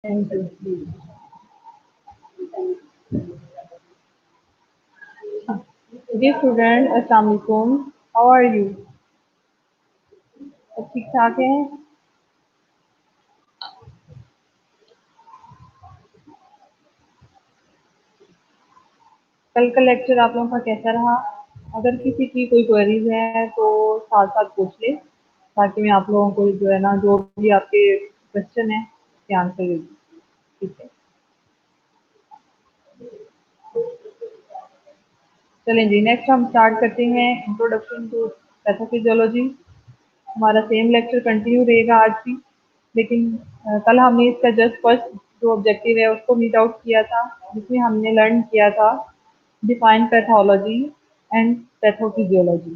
Thank you. Dear student, अस्सलाम वालेकुम. How are you? सब ठीक ठाक हैं. कल का लेक्चर आप लोगों का कैसा रहा? अगर किसी की कोई क्वेरीज है तो साथ साथ पूछ ले, ताकि मैं आप लोगों को जो है ना, जो भी आपके क्वेश्चन है उसके आंसर दे दूँ. ठीक है. चलें जी, नेक्स्ट हम स्टार्ट करते हैं इंट्रोडक्शन टू पैथोफिजियोलॉजी. हमारा सेम लेक्चर कंटिन्यू रहेगा आज भी, लेकिन कल हमने इसका जस्ट फर्स्ट जो ऑब्जेक्टिव है उसको मीट आउट किया था, जिसमें हमने लर्न किया था डिफाइन पैथोलॉजी एंड पैथोफिजियोलॉजी.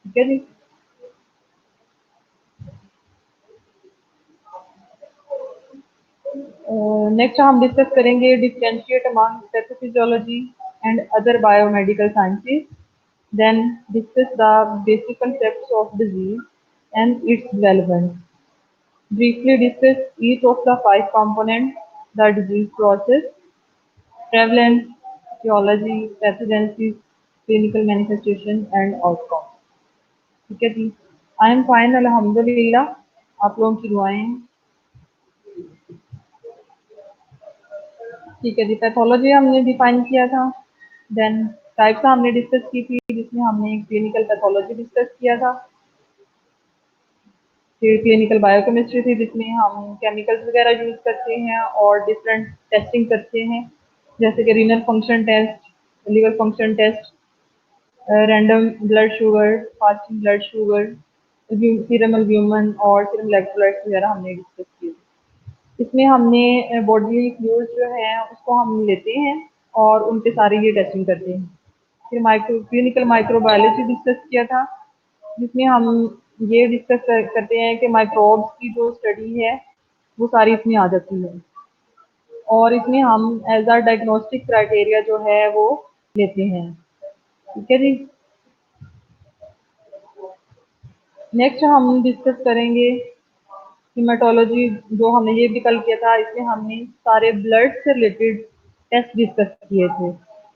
ठीक है जी. नेक्स्ट हम डिस्कस करेंगे differentiate among pathophysiology and other biomedical sciences. Then discuss the basic concepts of disease and its relevance. Briefly discuss each of the five components: the disease process, prevalence, etiology, pathogenesis, clinical manifestation and outcome. ठीक है जी. I am fine अल्हम्दुलिल्लाह. आप लोगों की दुआएं. ठीक है जी. Pathology हमने डिफाइन किया था. देन टाइप्स हमने डिस्कस की थी, जिसमें हमने क्लिनिकल पैथोलॉजी डिस्कस किया था. फिर क्लिनिकल बायोकेमिस्ट्री थी, जिसमें हम केमिकल्स वगैरह यूज करते हैं और डिफरेंट टेस्टिंग करते हैं, जैसे कि renal function test, liver function test, random blood sugar, fasting blood sugar, serum albumin और सीरम इलेक्ट्रोलाइट्स वगैरह हमने डिस्कस किए. इसमें हमने बॉडी फ्लूइड्स जो है उसको हम लेते हैं और उनके सारे ये टेस्टिंग करते हैं. फिर क्लिनिकल माइक्रोबायोलॉजी डिस्कस किया था, जिसमें हम ये डिस्कस करते हैं कि माइक्रोब्स की जो स्टडी है वो सारी इसमें आ जाती है, और इसमें हम एज अ डायग्नोस्टिक क्राइटेरिया जो है वो लेते हैं. ठीक है जी. नेक्स्ट हम डिस्कस करेंगे हीमाटोलॉजी, जो हमने ये भी कल किया था. इसमें हमने सारे ब्लड से रिलेटेड टेस्ट डिस्कस किए थे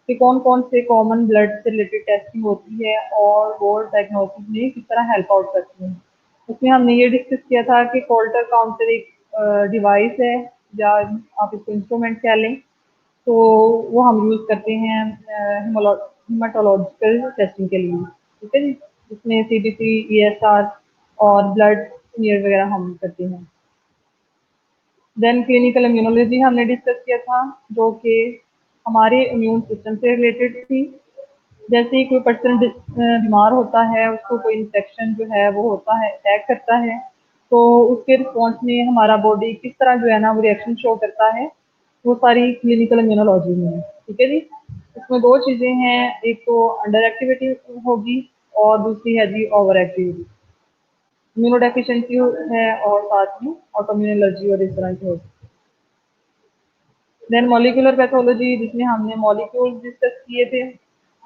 कि कौन कौन से कॉमन ब्लड से रिलेटेड टेस्टिंग होती है और वो डायग्नोसिस में किस तरह हेल्प आउट करती हैं. उसमें हमने ये डिस्कस किया था कि कोल्टर काउंटर एक डिवाइस है, या आप इसको इंस्ट्रूमेंट कह लें, तो वो हम यूज़ करते हैं हीमाटोलॉजिकल टेस्टिंग के लिए. ठीक है जी. इसमें CBC, ESR और ब्लड स्मीयर वगैरह हम करते हैं. देन क्लिनिकल इम्यूनोलॉजी हमने डिस्कस किया था, जो कि हमारे इम्यून सिस्टम से रिलेटेड थी. जैसे ही कोई पर्सन बीमार होता है, उसको कोई इन्फेक्शन जो है वो होता है, अटैक करता है, तो उसके रिस्पॉन्स में हमारा बॉडी किस तरह जो है ना वो रिएक्शन शो करता है, वो सारी क्लिनिकल इम्यूनोलॉजी में है. ठीक है जी. इसमें दो चीज़ें हैं, एक तो अंडर एक्टिविटी होगी और दूसरी है जी ओवर एक्टिविटी. इम्यूनोडेफिशिएंसी है और साथ में ऑटोइम्यून एलर्जी और इस तरह की होती है. देन मॉलिक्यूलर पैथोलॉजी, जिसमें हमने मॉलिक्यूल्स डिस्कस किए थे.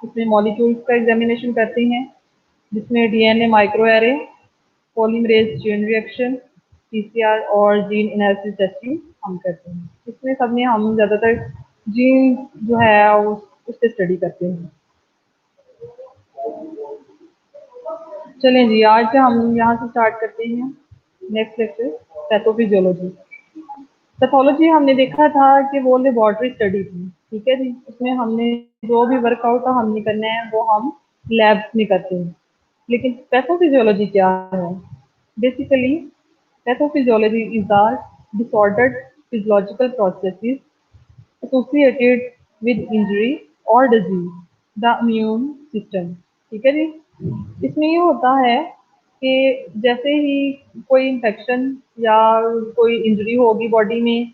इसमें मॉलिक्यूल्स का एग्जामिनेशन करते हैं, जिसमें DNA micro array, polymerase chain reaction, PCR और जीन एनालिसिस टेस्टिंग हम करते हैं. इसमें सब में हम ज़्यादातर जीन जो है उससे स्टडी करते हैं. चलें जी, आज से हम यहाँ से स्टार्ट करते हैं नेक्स्ट लेक्चर पैथोफिजियोलॉजी. पैथोलॉजी हमने देखा था कि वो लेबॉर्ट्री स्टडी थी. ठीक है जी. उसमें हमने जो भी वर्कआउट हमने करना है वो हम लैब्स में करते हैं. लेकिन पैथोफिजियोलॉजी क्या है? Basically pathophysiology is the disordered physiological processes associated with injury or disease the immune system. ठीक है जी. इसमें ये होता है कि जैसे ही कोई इन्फेक्शन या कोई इंजरी होगी बॉडी में,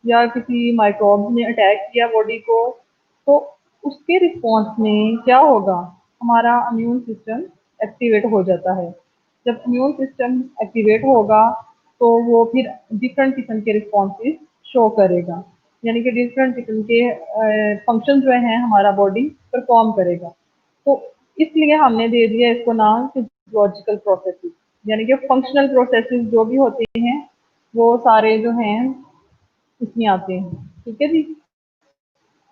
या किसी माइक्रोब्स ने अटैक किया बॉडी को, तो उसके रिस्पॉन्स में क्या होगा, हमारा इम्यून सिस्टम एक्टिवेट हो जाता है. जब इम्यून सिस्टम एक्टिवेट होगा तो वो फिर डिफरेंट किस्म के रिस्पॉन्सेज शो करेगा, यानी कि डिफरेंट किस्म के फंक्शन जो हैं हमारा बॉडी परफॉर्म करेगा. तो इसलिए हमने दे दिया इसको नाम फिजियोलॉजिकल प्रोसेसेस, यानी कि फंक्शनल प्रोसेसेस जो भी होते हैं वो सारे जो हैं इसमें आते हैं, ठीक है जी।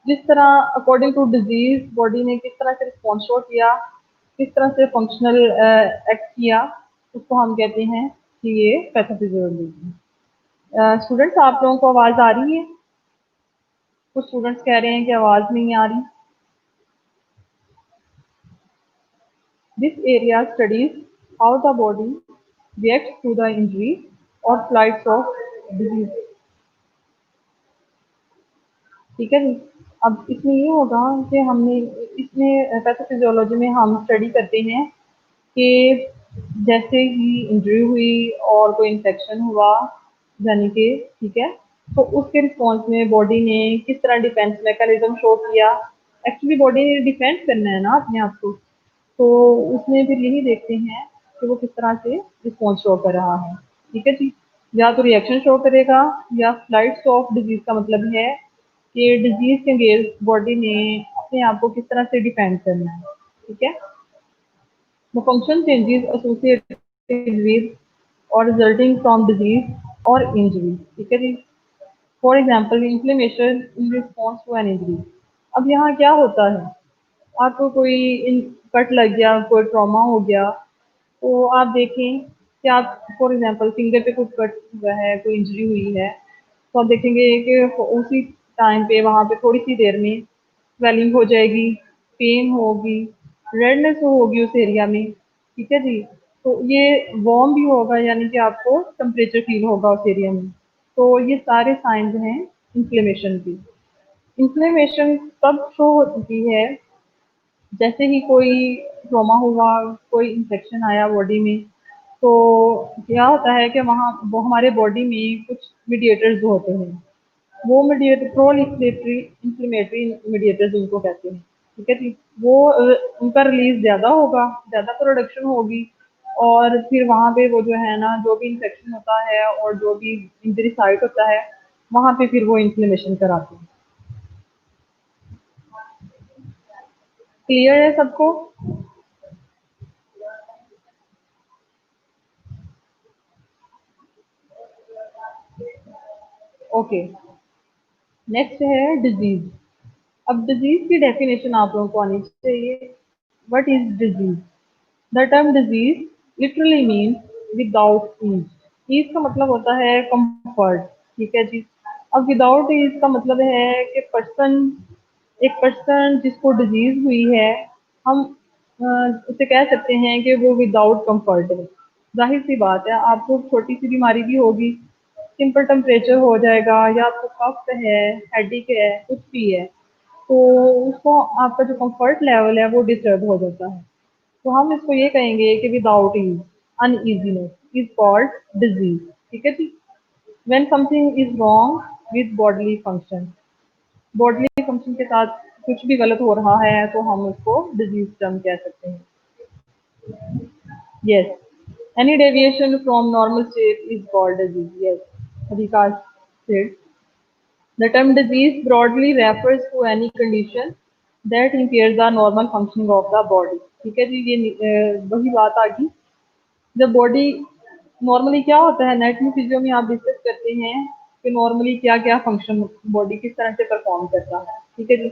जिस तरह अकॉर्डिंग टू डिजीज बॉडी ने किस तरह से रिस्पॉन्स शो किया, किस तरह से फंक्शनल एक्ट किया, उसको हम कहते हैं कि ये पैथोफिजियोलॉजी। स्टूडेंट्स, आप लोगों को आवाज़ आ रही है? कुछ स्टूडेंट्स कह रहे हैं कि आवाज़ नहीं आ रही। This area studies how the body reacts to the injury or flights of disease। ठीक है जी। अब इसमें ये होगा कि हमने इसमें पैथोफिजियोलॉजी में हम स्टडी करते हैं कि जैसे ही इंजरी हुई और कोई इन्फेक्शन हुआ, यानी कि ठीक है, तो उसके रिस्पॉन्स में बॉडी ने किस तरह डिफेंस मैकेनिज्म शो किया। एक्चुअली बॉडी ने डिफेंड करना है ना अपने आप को, तो उसमें फिर यही देखते हैं कि वो किस तरह से रिस्पॉन्स शो कर रहा है। ठीक है जी। या तो रिएक्शन शो करेगा, या फ्लाइट्स ऑफ डिजीज का मतलब है कि डिजीज के अगेंस्ट बॉडी ने अपने आप को किस तरह से डिफेंड करना है। ठीक है। The function changes associated with or resulting from disease or injury। ठीक है जी। For example inflammation in response to an injury. अब यहाँ क्या होता है, आपको कोई कट लग गया, कोई ट्रॉमा हो गया, तो आप देखें कि आप फॉर एग्जांपल फिंगर पे कुछ कट हुआ है, कोई इंजरी हुई है, तो आप देखेंगे कि उसी टाइम पे वहाँ पे थोड़ी सी देर में स्वेलिंग हो जाएगी, पेन होगी, रेडनेस होगी उस एरिया में। ठीक है जी। तो ये वार्म भी होगा, यानी कि आपको टेम्परेचर फील होगा उस एरिया में। तो ये सारे साइंस हैं इन्फ्लेमेशन की। इन्फ्लेमेशन तब शो होती है जैसे ही कोई ट्रॉमा हुआ, कोई इन्फेक्शन आया बॉडी में, तो क्या होता है कि वहाँ वो हमारे बॉडी में कुछ मीडिएटर्स होते हैं, वो मीडिएटर प्रोलिफरेटरी इन्फ्लेमेटरी मीडिएटर्स उनको कहते हैं। ठीक है जी। वो उनका रिलीज ज़्यादा होगा, ज़्यादा प्रोडक्शन होगी, और फिर वहाँ पे वो जो है ना, जो भी इन्फेक्शन होता है और जो भी इंजरी साइट होता है, वहाँ पे फिर वो इन्फ्लेमेशन कराते हैं। क्लियर है सबको? ओके। नेक्स्ट है डिजीज। अब डिजीज की डेफिनेशन आप लोगों को आनी चाहिए। What is disease? The term disease literally means without ease. Ease का मतलब होता है कंफर्ट। ठीक है जी। अब विदाउट ईज का मतलब है कि पर्सन, एक पर्सन जिसको डिजीज हुई है, हम उसे कह सकते हैं कि वो विदाउट कंफर्ट है। जाहिर सी बात है, आपको छोटी सी बीमारी भी होगी, सिंपल टेम्परेचर हो जाएगा, या आपको कफ है, हेडेक है, कुछ भी है, तो उसको आपका जो कंफर्ट लेवल है वो डिस्टर्ब हो जाता है। तो हम इसको ये कहेंगे कि without ease, uneasiness is called disease. ठीक है जी। When something is wrong with bodily function, bodily function के साथ कुछ भी गलत हो रहा है, तो हम उसको डिजीज टर्म कह सकते हैं। Yes, any deviation from normal state is called disease. Yes, अधिकाश said the term disease broadly refers to any condition that impairs the normal functioning of the body। ठीक है जी। ये वही बात आ गई, जब बॉडी नॉर्मली क्या होता है, नेट में फिजियो में आप डिस्कस करते हैं कि नॉर्मली क्या क्या फंक्शन बॉडी किस तरह से परफॉर्म करता है। ठीक है जी।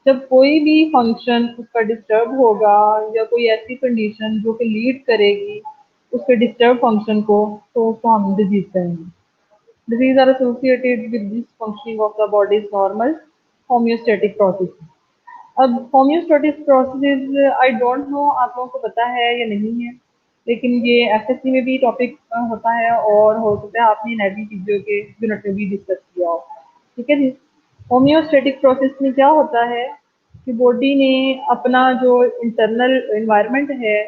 जब कोई भी फंक्शन उसका डिस्टर्ब होगा, या कोई ऐसी कंडीशन जो कि लीड करेगी उसके डिस्टर्ब फंक्शन को, तो उसको हम डिजीज कहेंगे। Disease are associated with this functioning of the body's normal homeostatic process। अब homeostatic process I don't know आप लोगों को पता है या नहीं है, लेकिन ये एसएससी में भी टॉपिक होता है, और हो सकता है आपने नेवी फिजियो के यूनिट में भी डिस्कस किया हो। ठीक है जी। होम्योस्टैटिक प्रोसेस में क्या होता है कि बॉडी ने अपना जो इंटरनल एनवायरनमेंट है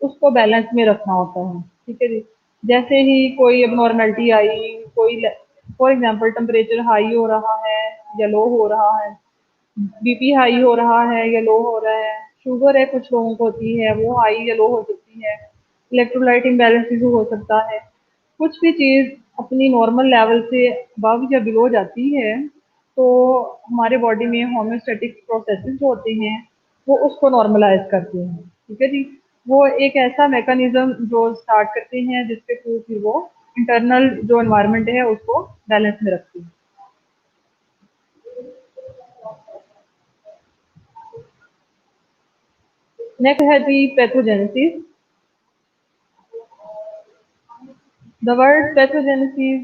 उसको बैलेंस में रखना होता है। ठीक है जी। जैसे ही कोई abnormality आई, कोई फॉर एग्जांपल टेम्परेचर हाई हो रहा है या लो हो रहा है, बीपी हाई हो रहा है या लो हो रहा है, शुगर है कुछ लोगों को होती है, वो हाई या लो हो सकती है, इलेक्ट्रोलाइट इम्बैलेंस भी हो सकता है। कुछ भी चीज़ अपनी नॉर्मल लेवल से अबव या बिलो जाती है, तो हमारे बॉडी में होम्योस्टैटिक प्रोसेसेस जो होते हैं वो उसको नॉर्मलाइज करते हैं। ठीक है जी। वो एक ऐसा मैकेनिज्म जो स्टार्ट करते हैं जिसके थ्रू फिर वो इंटरनल जो एनवायरनमेंट है उसको बैलेंस में रखते हैं। नेक्स्ट है जी pathogenesis. The word pathogenesis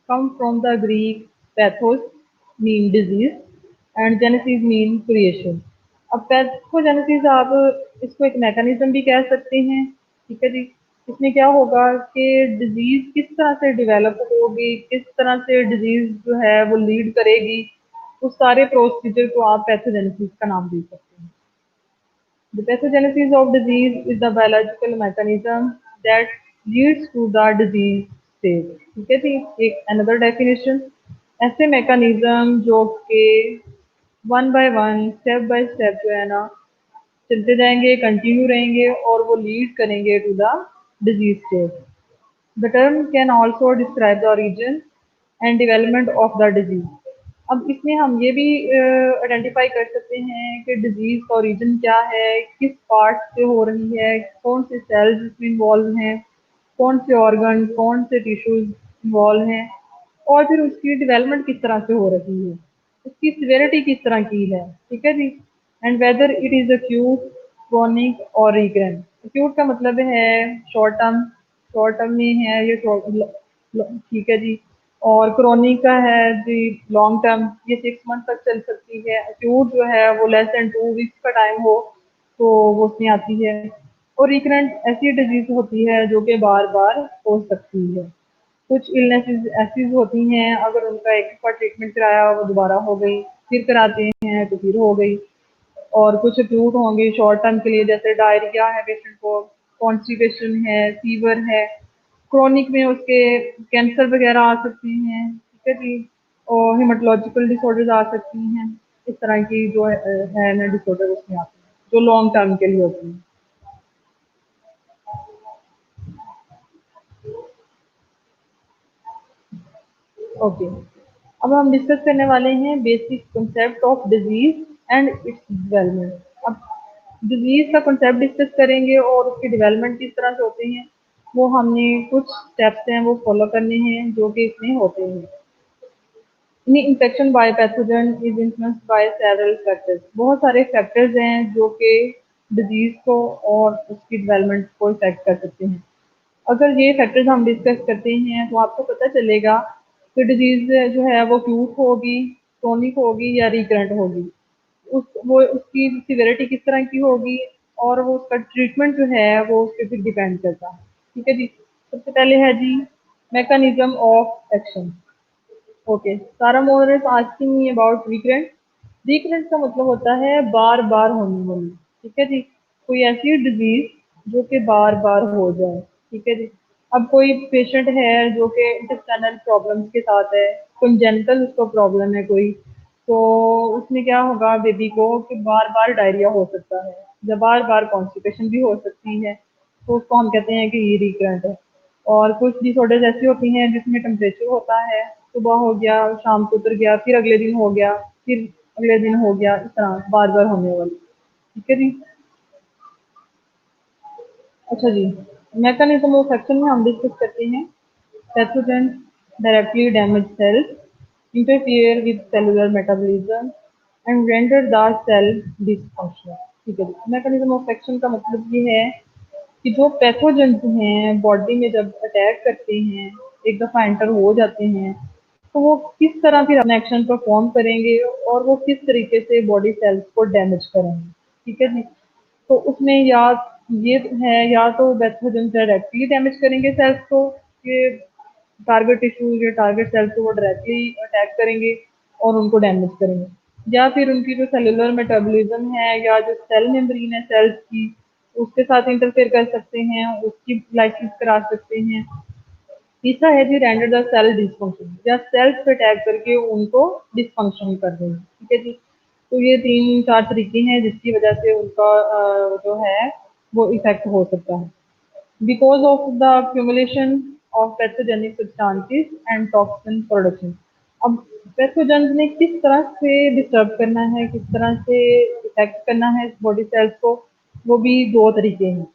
comes from the Greek pathos mean disease and genesis mean creation। अब पैथोजेनेसिस आप इसको एक मैकेनिज्म भी कह सकते हैं, ठीक है जी। इसमें क्या होगा कि डिजीज किस तरह से डेवलप होगी, किस तरह से डिजीज जो है वो लीड करेगी, उस सारे प्रोसीजर को आप पैथोजेनेसिस का नाम दे सकते हैं। The pathogenesis of disease is the biological mechanism that leads to the disease state। ठीक है जी। एक another definition, ऐसे मैकेनिज्म जो कि one by one step by step जो है ना चलते जाएंगे, कंटिन्यू रहेंगे और वो लीड करेंगे to the disease state. The term can also describe the origin and development of the disease। अब इसमें हम ये भी आइडेंटिफाई कर सकते हैं कि डिजीज का ओरिजिन क्या है, किस पार्ट से हो रही है, कौन से सेल्स इसमें इन्वॉल्व हैं, कौन से ऑर्गन, कौन से टिश्यूज इन्वॉल्व हैं, और फिर उसकी डेवलपमेंट किस तरह से हो रही है, उसकी सिवियरिटी किस तरह की है, ठीक है जी। And whether it is acute, chronic और रिकरेंट। अक्यूट का मतलब है शॉर्ट टर्म, शॉर्ट टर्म में है ये ठीक है जी। और क्रोनिक का है जी लॉन्ग टर्म, ये 6 मंथ तक चल सकती है। अक्यूट जो है वो लेस देन 2 वीक्स का टाइम हो तो वो उसमें आती है। और रिकरेंट ऐसी डिजीज होती है जो कि बार बार हो सकती है। कुछ इलनेसेस ऐसी होती हैं अगर उनका एक बार ट्रीटमेंट कराया वो दोबारा हो गई, फिर कराते हैं तो फिर हो गई। और कुछ अक्यूट होंगे शॉर्ट टर्म के लिए, जैसे डायरिया है पेशेंट को, कॉन्स्टिपेशन है, फीवर है। क्रोनिक में उसके कैंसर वगैरह आ सकती हैं, ठीक है जी। और हेमाटोलॉजिकल डिसऑर्डर्स आ सकती हैं। इस तरह की जो है ना डिसऑर्डर उसमें आते हैं जो लॉन्ग टर्म के लिए होती हैं। ओके, अब हम डिस्कस करने वाले हैं basic concept of disease and its development. अब डिजीज का कंसेप्ट डिस्कस करेंगे और उसके डेवलपमेंट किस तरह से होते हैं, वो हमने कुछ स्टेप्स हैं वो फॉलो करने हैं जो कि इसमें होते हैं। Infection by pathogen is influenced by several factors. बहुत सारे फैक्टर्स हैं जो कि डिजीज को और उसकी डेवलपमेंट को इफेक्ट कर सकते हैं। अगर ये फैक्टर्स हम डिस्कस करते हैं तो आपको पता चलेगा कि डिजीज जो है वो एक्यूट होगी, क्रोनिक होगी या रिकरेंट होगी। वो उसकी सिवियरिटी किस तरह की होगी और वो उसका ट्रीटमेंट जो है वो उसके ऊपर डिपेंड करता है, ठीक है जी। सबसे पहले है जी मैकेनिज्म ऑफ एक्शन। ओके, सारा more is asking me about recurrent. Recurrent का मतलब होता है बार बार होने वाली, ठीक है जी। कोई ऐसी डिजीज जो कि बार बार हो जाए, ठीक है जी। अब कोई पेशेंट है जो कि इंटेस्टाइनल प्रॉब्लम्स के साथ है, कंजेनिटल उसको प्रॉब्लम है कोई, तो उसमें क्या होगा बेबी को कि बार बार डायरिया हो सकता है या बार बार कॉन्स्टिपेशन भी हो सकती है, तो उसको हम कहते हैं कि ये रिकरेंट है। और कुछ डिसऑर्डर्स ऐसी होती हैं जिसमें टेम्परेचर होता है, सुबह हो गया, शाम को उतर गया, फिर अगले दिन हो गया, फिर अगले दिन हो गया, इस तरह बार बार होने वाली, ठीक है जी। अच्छा जी, मैकेनिज्म ऑफ एक्शन में हम डिस्कस करते हैं pathogen directly damage cells, interfere with cellular metabolism and render the cell dysfunctional, ठीक है जी। मैकेनिज्म ऑफ एक्शन का मतलब ये है कि जो पैथोजेंस हैं बॉडी में जब अटैक करते हैं, एक दफ़ा एंटर हो जाते हैं, तो वो किस तरह फिर अपना एक्शन परफॉर्म करेंगे और वो किस तरीके से बॉडी सेल्स को डैमेज करेंगे, ठीक है जी। तो उसमें या ये है या तो पैथोजेंस डायरेक्टली डैमेज करेंगे सेल्स को, ये टारगेट टिश्यू या टारगेट सेल्स को वो डायरेक्टली अटैक करेंगे और उनको डैमेज करेंगे, या फिर उनकी जो सेलुलर मेटाबॉलिज्म है या जो सेल मेम्ब्रेन है सेल्स की उसके साथ इंटरफेयर कर सकते हैं, उसकी लाइसिस करा सकते हैं। तीसरा है जी रेंडर द सेल डिसफंक्शन, या सेल्स पे अटैक करके उनको डिसफंक्शन कर देंगे, ठीक है जी। तो ये 3-4 तरीके हैं जिसकी वजह से उनका जो है वो इफेक्ट हो सकता है। Because of the accumulation of pathogenic substances and toxin production। अब पैथोजेंस ने किस तरह से डिस्टर्ब करना है, किस तरह से इफेक्ट करना है बॉडी सेल्स को, वो भी दो तरीके हैं।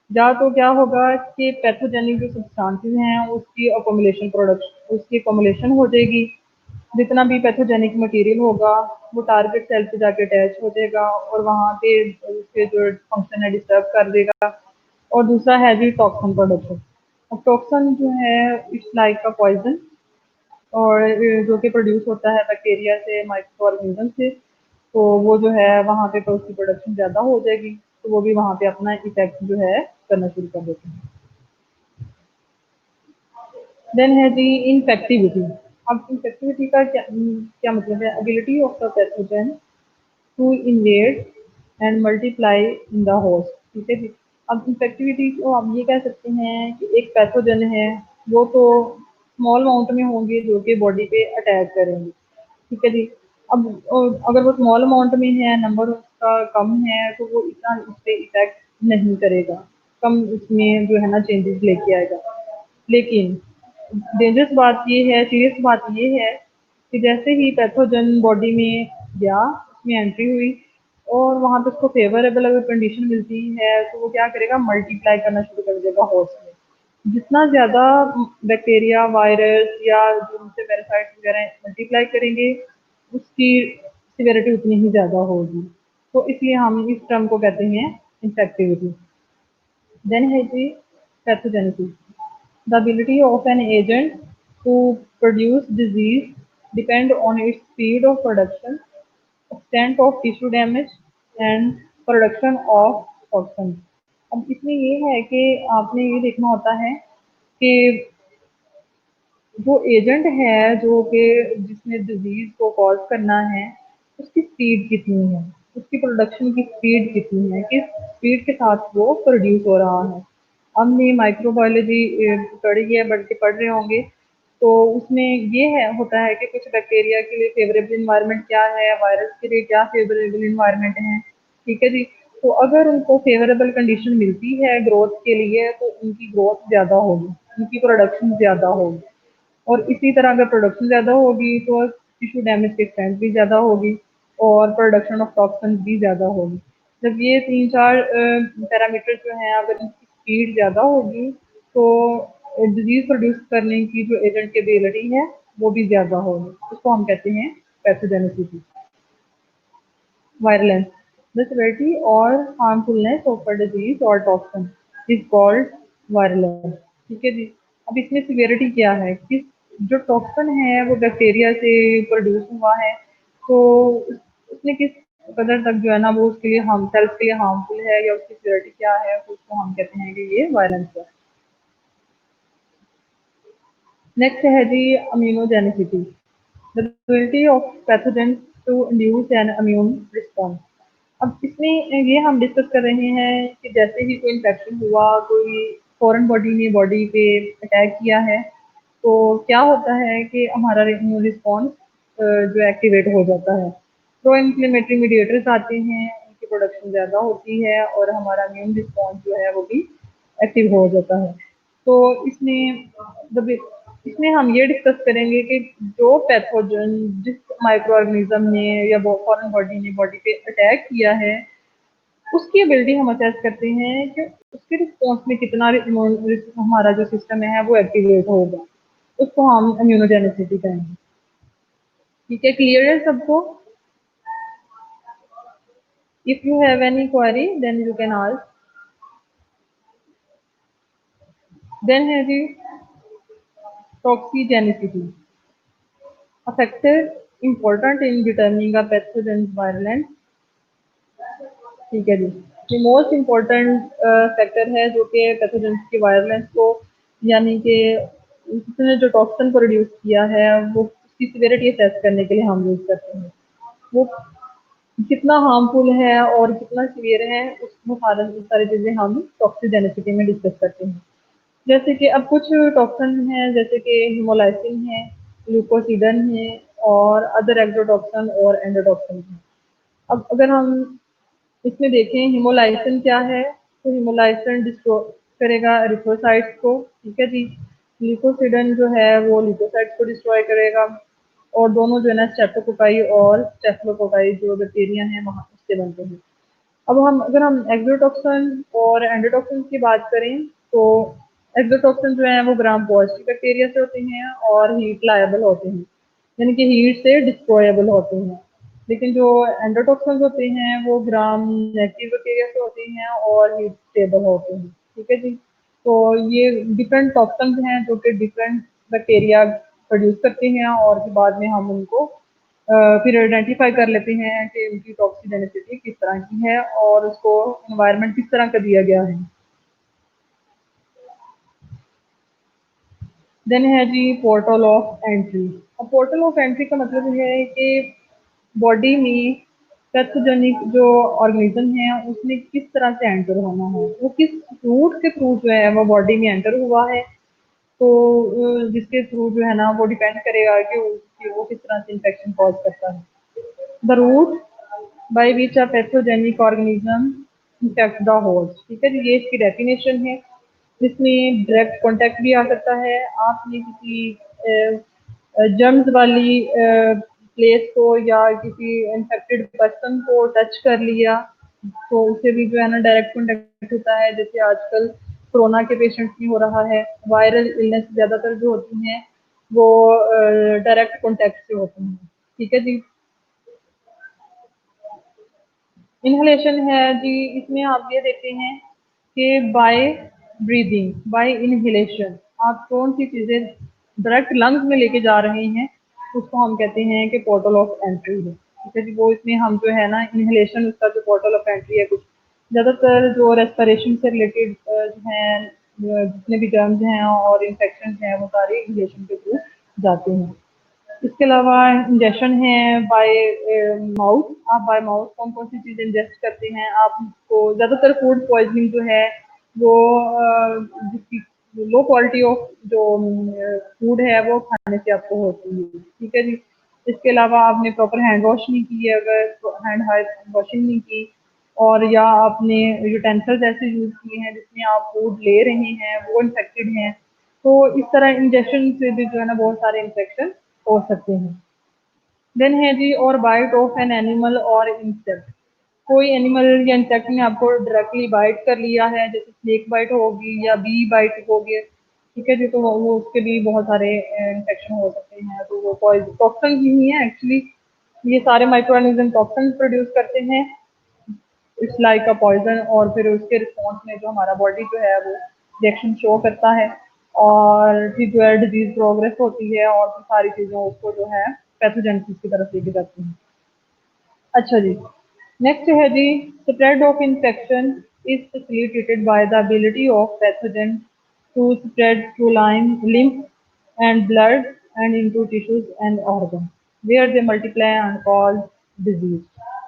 या तो क्या होगा कि पैथोजेनिक जो सब्सटेंसेस हैं उसकी अकोमुलेशन प्रोडक्शन, उसकी अकोमुलेशन हो जाएगी, जितना भी पैथोजेनिक मटेरियल होगा वो टारगेट सेल पे जाके अटैच हो जाएगा और वहाँ पे के जो फंक्शन है डिस्टर्ब कर देगा। और दूसरा है जी टॉक्सिन प्रोडक्शन। अब टॉक्सिन जो है इट्स लाइक अ पॉइजन, और जो कि प्रोड्यूस होता है बैक्टीरिया से, माइक्रो ऑर्गेनिज्म से। तो वो जो है वहाँ पे तो उसकी प्रोडक्शन ज़्यादा हो जाएगी, तो वो भी वहाँ पे अपना इफेक्ट जो है करना शुरू कर देते हैं। देन है जी इन्फेक्टिविटी। अब इन्फेक्टिविटी का क्या मतलब है? Ability of the pathogen to invade and multiply in the host. ठीक है जी। अब इन्फेक्टिविटी को आप ये कह सकते हैं कि एक पैथोजन है, वो तो स्मॉल अमाउंट में होंगे जो कि बॉडी पे अटैक करेंगे। ठीक है जी। अब अगर वो स्मॉल अमाउंट में है, नंबर उसका कम है, तो वो इतना उस पे इफेक्ट नहीं करेगा, कम उसमें जो है ना चेंजेस लेके आएगा। लेकिन डेंजरस बात ये है, सीरियस बात ये है कि जैसे ही पैथोजन बॉडी में गया, उसमें एंट्री हुई और वहाँ पे उसको फेवरेबल अगर कंडीशन मिलती है, तो वो क्या करेगा, मल्टीप्लाई करना शुरू कर देगा होस्ट में। जितना ज़्यादा बैक्टीरिया, वायरस या जो उनसे पैरासाइट्स वगैरह मल्टीप्लाई करेंगे, उसकी सिवियरिटी उतनी ही ज़्यादा होगी। तो इसलिए हम इस टर्म को कहते हैं इन्फेक्टिविटी। देन है जी pathogenesis. The ability of an agent to produce disease depend on its speed of production, extent of tissue damage and production of toxins। अब इसमें ये है कि आपने ये देखना होता है कि जो एजेंट है जो कि जिसने डिजीज को कॉज करना है, उसकी स्पीड कितनी है, उसकी प्रोडक्शन की स्पीड कितनी है, किस स्पीड के साथ वो प्रोड्यूस हो रहा है। हमने माइक्रोबायोलॉजी पढ़ी है, बढ़ के पढ़ रहे होंगे, तो उसमें ये है होता है कि कुछ बैक्टीरिया के लिए फेवरेबल इन्वायरमेंट क्या है, वायरस के लिए क्या फेवरेबल इन्वायरमेंट है। ठीक है जी। तो अगर उनको फेवरेबल कंडीशन मिलती है ग्रोथ के लिए, तो उनकी ग्रोथ ज़्यादा होगी, उनकी प्रोडक्शन ज़्यादा होगी। और इसी तरह अगर प्रोडक्शन ज़्यादा होगी तो टिश्यू डैमेज की एक्सटेंट भी ज़्यादा होगी और प्रोडक्शन ऑफ टॉक्सिन्स भी ज़्यादा होगी। जब ये 3-4 पैरामीटर जो हैं, अगर इनकी स्पीड ज़्यादा होगी, तो डिजीज़ प्रोड्यूस करने की जो एजेंट की एबिलिटी है, वो भी ज़्यादा होगी। उसको हम कहते हैं पैथोजेनिसिटी। वायरलेंस, द severity और हार्मफुलनेस ऑफ अ डिजीज और टॉक्सिन इज कॉल्ड वायरलेंस। ठीक है जी। अब इसमें सिवियरिटी क्या है, किस जो टॉक्सिन है वो बैक्टीरिया से प्रोड्यूस हुआ है, तो उसने किस कदर तक जो है ना वो उसके लिए हार्म सेल्स के लिए हार्मफुल है, या उसकी सिवियरिटी क्या है, तो उसको हम कहते हैं कि ये वायलेंस है। नेक्स्ट है जी immunogenicity, the ability of pathogens to induce an immune response. अब इसमें ये हम डिस्कस कर रहे हैं कि जैसे ही कोई इन्फेक्शन हुआ, कोई फॉरेन बॉडी ने बॉडी पे अटैक किया है, तो क्या होता है कि हमारा इम्यून रिस्पॉन्स जो एक्टिवेट हो जाता है। प्रो इन्फ्लेमेटरी मीडिएटर्स आते हैं, उनकी प्रोडक्शन ज़्यादा होती है और हमारा इम्यून रिस्पॉन्स जो है वो भी एक्टिव हो जाता है। तो जब इसमें हम ये डिस्कस करेंगे कि जो पैथोजन जिस माइक्रो ऑर्गेनिज्म ने या फॉरेन बॉडी ने बॉडी पे अटैक किया है, उसकी एबिलिटी हम असेस करते हैं कि उसके रिस्पॉन्स में कितना हमारा जो सिस्टम है वो एक्टिवेट होगा। उसको हम इम्यूनोजेनिसिटी कहेंगे। ठीक है, क्लियर है सबको? If you have any query then you can ask. Then है जी टॉक्सिजेनिसिटी, a factor important in determining a pathogen's virulence। ठीक है जी। ये मोस्ट इम्पोर्टेंट फैक्टर है जो कि पैथोजेंस की वायरलेंस को, यानी कि उसने जो टॉक्सिन प्रोड्यूस किया है वो उसकी सिवियरिटी असेस करने के लिए हम यूज करते हैं। वो कितना हार्मफुल है और कितना सीवियर है, उसमें सारी चीज़ें हम टॉक्सिजेनिसिटी में डिस्कस करते हैं। जैसे कि अब कुछ टॉक्सिन हैं, जैसे कि हिमोलाइसिन है, ल्यूकोसिडन है और अदर एक्सोटॉक्सिन और एंडोटॉक्सिन है। अब अगर हम इसमें देखें हिमोलाइसिन क्या है, तो हिमोलाइसिन डिस्ट्रॉय करेगा एरिथ्रोसाइट्स को। ठीक है जी। ल्यूकोसिडन जो है वो ल्यूकोसाइट्स को डिस्ट्रॉय करेगा, और दोनों जो है ना स्ट्रेप्टोकोकाई और स्टेफिलोकोकाई जो बैक्टीरिया हैं वहाँ उससे बनते हैं। अब अगर हम एक्सोटॉक्सिन और एंडोटॉक्सिन की बात करें, तो एक्सोटॉक्सिन जो है वो ग्राम पॉजिटिव बैक्टीरिया से होते हैं और हीट लायबल होते हैं, यानी कि हीट से डिस्ट्रॉयबल होते हैं। लेकिन जो एंडोटॉक्सिन्स होते हैं वो ग्राम नेगेटिव बैक्टीरिया से होते हैं और हीट स्टेबल होते हैं, ठीक है जी। तो ये डिफरेंट टॉक्सिन्स हैं जो कि डिफरेंट बैक्टीरिया प्रोड्यूस करते हैं और फिर बाद में हम उनको फिर आइडेंटिफाई कर लेते हैं कि उनकी टॉक्सिजेनिसिटी किस तरह की है और उसको एनवायरनमेंट किस तरह का दिया गया है। देन है जी पोर्टल ऑफ एंट्री। अब पोर्टल ऑफ एंट्री का मतलब है कि बॉडी में पैथोजेनिक जो ऑर्गेनिज्म है उसमें किस तरह से एंटर होना है, वो किस रूट के थ्रू जो है वो बॉडी में एंटर हुआ है। तो जिसके थ्रू जो है ना वो डिपेंड करेगा कि वो किस तरह से इन्फेक्शन कॉज करता है। The route by which a pathogenic organism infect the host, ठीक है जी, ये इसकी डेफिनेशन है। जिसमें डायरेक्ट कांटेक्ट भी आ सकता है, आपने किसी जर्म्स वाली प्लेस को या किसी इन्फेक्टेड पर्सन को टच कर लिया तो उससे भी जो है ना डायरेक्ट कांटेक्ट होता है। जैसे आजकल कोरोना के पेशेंट्स में हो रहा है, वायरल इलनेस ज़्यादातर जो होती हैं वो डायरेक्ट कांटेक्ट से होती हैं, ठीक है जी। इन्हेलेशन है जी, इसमें आप ये देखते हैं कि बाय ब्रीदिंग, बाय इन्हेलेशन आप कौन सी चीज़ें डायरेक्ट लंग्स में लेके जा रहे हैं उसको हम कहते हैं कि पोर्टल ऑफ एंट्री है, ठीक है जी। वो इसमें हम जो है ना इन्हेलेशन उसका जो पोर्टल ऑफ एंट्री है, कुछ ज़्यादातर जो रेस्पिरेशन से रिलेटेड हैं, जितने भी जर्म्स हैं और इन्फेक्शन हैं वो सारे इन्हेलेशन के थ्रू जाते हैं। इसके अलावा इंजेक्शन है बाय माउथ। आप बाय माउथ कौन कौन सी चीज़ इंजेस्ट करते हैं, आपको ज़्यादातर फूड पॉइजनिंग जो है वो जिसकी लो क्वालिटी ऑफ जो फूड है वो खाने से आपको होती है, ठीक है जी। इसके अलावा आपने प्रॉपर हैंड वॉश नहीं की है, अगर हैंड वॉशिंग नहीं की और या आपने यूटेंसिल्स ऐसे यूज़ किए हैं जिसमें आप फूड ले रहे हैं वो इन्फेक्टेड हैं, तो इस तरह इंजेक्शन से भी जो है ना बहुत सारे इन्फेक्शन हो सकते हैं। देन है जी और बाइट ऑफ एन एनिमल और इंसेक्ट। कोई एनिमल या इंसेक्ट ने आपको डायरेक्टली बाइट कर लिया है, जैसे स्नेक बाइट होगी या बी बाइट हो गया, ठीक है जी, तो वो उसके भी बहुत सारे इन्फेक्शन हो सकते हैं। तो वो टॉक्सिन ही नहीं है एक्चुअली, ये सारे माइक्रो ऑर्गेनिज्म टॉक्सिन प्रोड्यूस करते हैं, इट्स लाइक अ पॉइजन, और फिर उसके रिस्पॉन्स में जो हमारा बॉडी जो है वो रिएक्शन शो करता है और फिर जो है डिजीज प्रोग्रेस होती है और फिर सारी चीज़ें उसको जो है पैथोजेनेसिस की तरफ लेके जाती हैं। अच्छा जी, नेक्स्ट है जी spread of infection is facilitated by the ability of pathogen to spread through lymph and blood and into tissues and organs where they multiply and cause disease।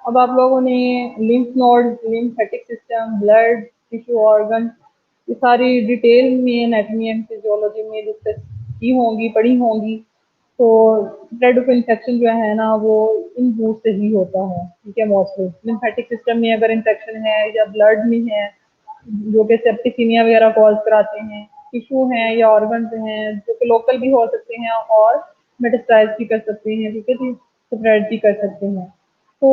अब आप लोगों ने lymph node, lymphatic system, blood, tissue, organ, ये सारी detail में anatomy and physiology में discuss की होंगी, पढ़ी होंगी। तो स्प्रेड ऑफ इन्फेक्शन जो है ना वो इन रूट से ही होता है, ठीक है। मोस्टली लिम्फेटिक सिस्टम में अगर इन्फेक्शन है या ब्लड में है जो कि सेप्टिसीमिया वगैरह कॉज कराते हैं, टिश्यू हैं या ऑर्गन्स हैं जो कि लोकल भी हो सकते हैं और मेटास्टाइज भी कर सकते हैं, ठीक है जी, स्प्रेड भी कर सकते हैं। तो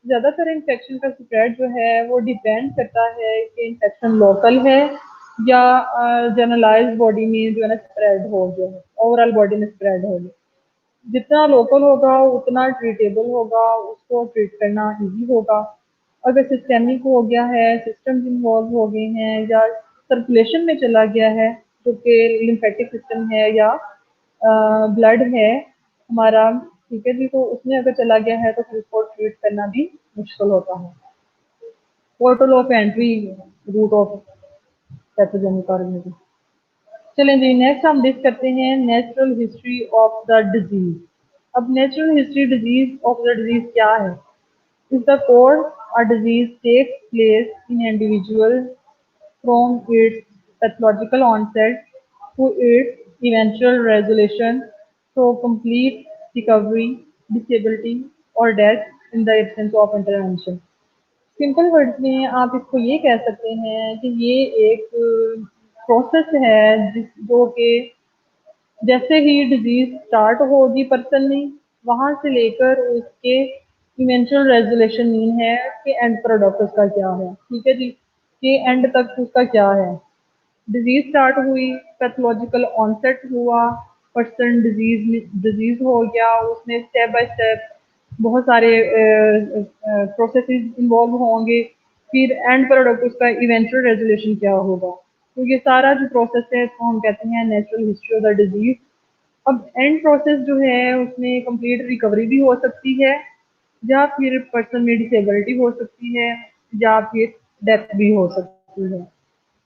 ज़्यादातर इन्फेक्शन का स्प्रेड जो है वो डिपेंड करता है कि इन्फेक्शन लोकल है या जनरलाइज बॉडी में जो है ना स्प्रेड हो, जो है ओवरऑल बॉडी में स्प्रेड हो। जितना लोकल होगा उतना ट्रीटेबल होगा, उसको ट्रीट करना ईजी होगा। अगर सिस्टेमिक हो गया है, सिस्टम्स इन्वॉल्व हो गए हैं या सर्कुलेशन में चला गया है जो कि लिम्फेटिक सिस्टम है या ब्लड है हमारा, ठीक है जी, तो उसमें अगर चला गया है तो फिर उसको ट्रीट करना भी मुश्किल होता है। Portal of entry, route of pathogenic organism. चलें जी, नेक्स्ट हम डिस्कस करते हैं natural history of the disease. अब natural history disease of the disease क्या है? Is the code a disease takes place in individual from its pathological onset to its eventual resolution through complete recovery, disability, or death in the absence of intervention। Simple words में आप इसको ये कह सकते हैं कि ये एक प्रोसेस है जो कि जैसे ही डिजीज स्टार्ट होगी पर्सन में, वहां से लेकर उसके इवेंचुअल रेजोल्यूशन मीन है कि एंड प्रोडक्ट उसका क्या है, ठीक है जी, कि एंड तक उसका क्या है। डिजीज स्टार्ट हुई, पैथोलॉजिकल ऑनसेट हुआ, पर्सन डिजीज हो गया, उसने स्टेप बाय स्टेप बहुत सारे प्रोसेसेस इन्वॉल्व होंगे, फिर एंड प्रोडक्ट उसका इवेंचुअल रेजोल्यूशन क्या होगा। तो ये सारा जो प्रोसेस है इसको हम कहते हैं natural history of the disease. अब एंड प्रोसेस जो है उसमें कंप्लीट रिकवरी भी हो सकती है, या फिर पर्सन में डिसेबिलिटी हो सकती है, या फिर डेथ भी हो सकती है।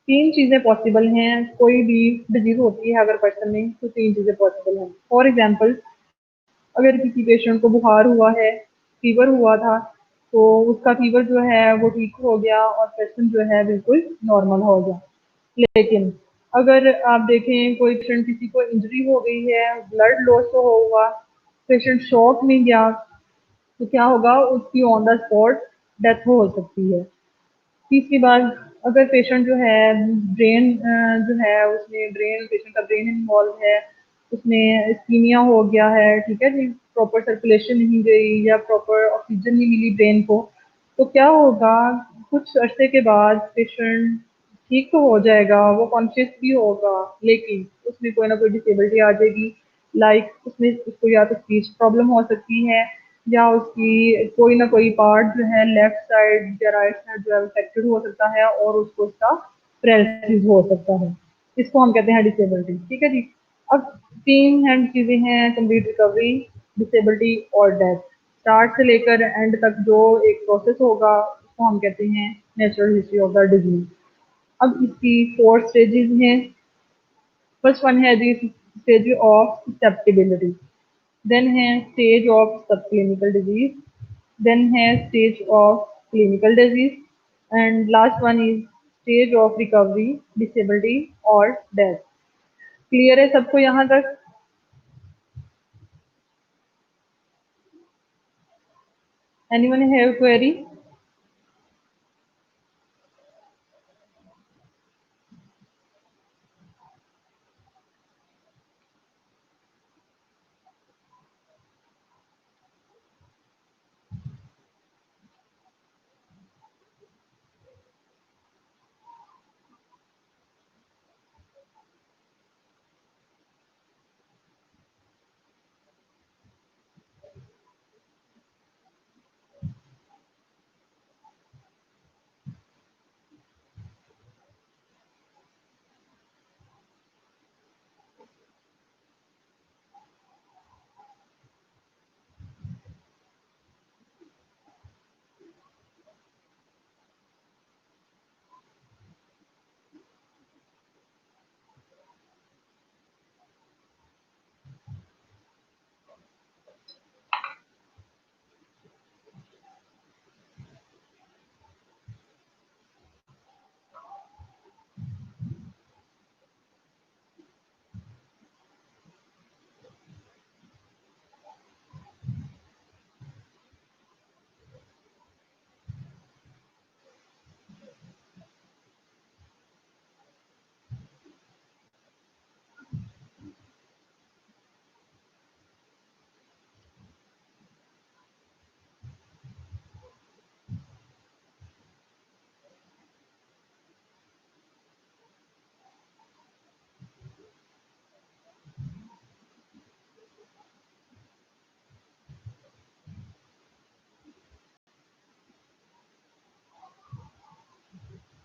तीन चीजें पॉसिबल हैं, कोई भी डिजीज होती है अगर पर्सन में, तो तीन चीजें पॉसिबल हैं। फॉर एग्जाम्पल, अगर किसी पेशेंट को बुखार हुआ है, फीवर हुआ था, तो उसका फीवर जो है वो ठीक हो गया और पेशेंट जो है बिल्कुल नॉर्मल हो गया। लेकिन अगर आप देखें कोई पेशेंट, किसी को इंजरी हो गई है, ब्लड लॉस हुआ, पेशेंट शॉक में गया, तो क्या होगा, उसकी ऑन द स्पॉट डेथ हो सकती है। तीसरी बात, अगर पेशेंट जो है ब्रेन जो है उसमें ब्रेन पेशेंट का ब्रेन इन्वॉल्व है, उसमें इस्कीमिया हो गया है, ठीक है जी, प्रॉपर सर्कुलेशन नहीं गई या प्रॉपर ऑक्सीजन नहीं मिली ब्रेन को, तो क्या होगा, कुछ अरसे के बाद पेशेंट ठीक तो हो जाएगा, वो कॉन्शियस भी होगा, लेकिन उसमें कोई ना कोई डिसेबिलिटी आ जाएगी। लाइक उसमें उसको या तो स्पीच प्रॉब्लम हो सकती है, या उसकी कोई ना कोई पार्ट जो है लेफ्ट साइड या राइट साइड जो है अफेक्टेड हो सकता है और उसको उसका पैरालिसिस हो सकता है। इसको हम कहते हैं डिसेबिलिटी, ठीक है जी। अब तीन हैंड चीजें हैं, कंप्लीट रिकवरी, डिसेबिलिटी और डेथ। स्टार्ट से लेकर एंड तक जो एक प्रोसेस होगा उसको हम कहते हैं natural history of the disease. अब इसकी 4 स्टेजेस हैं। फर्स्ट वन है the stage of susceptibility, then है stage of subclinical disease, then है stage of clinical disease and last one is stage of recovery, disability और डेथ। क्लियर है सबको यहाँ तक? Anyone have query?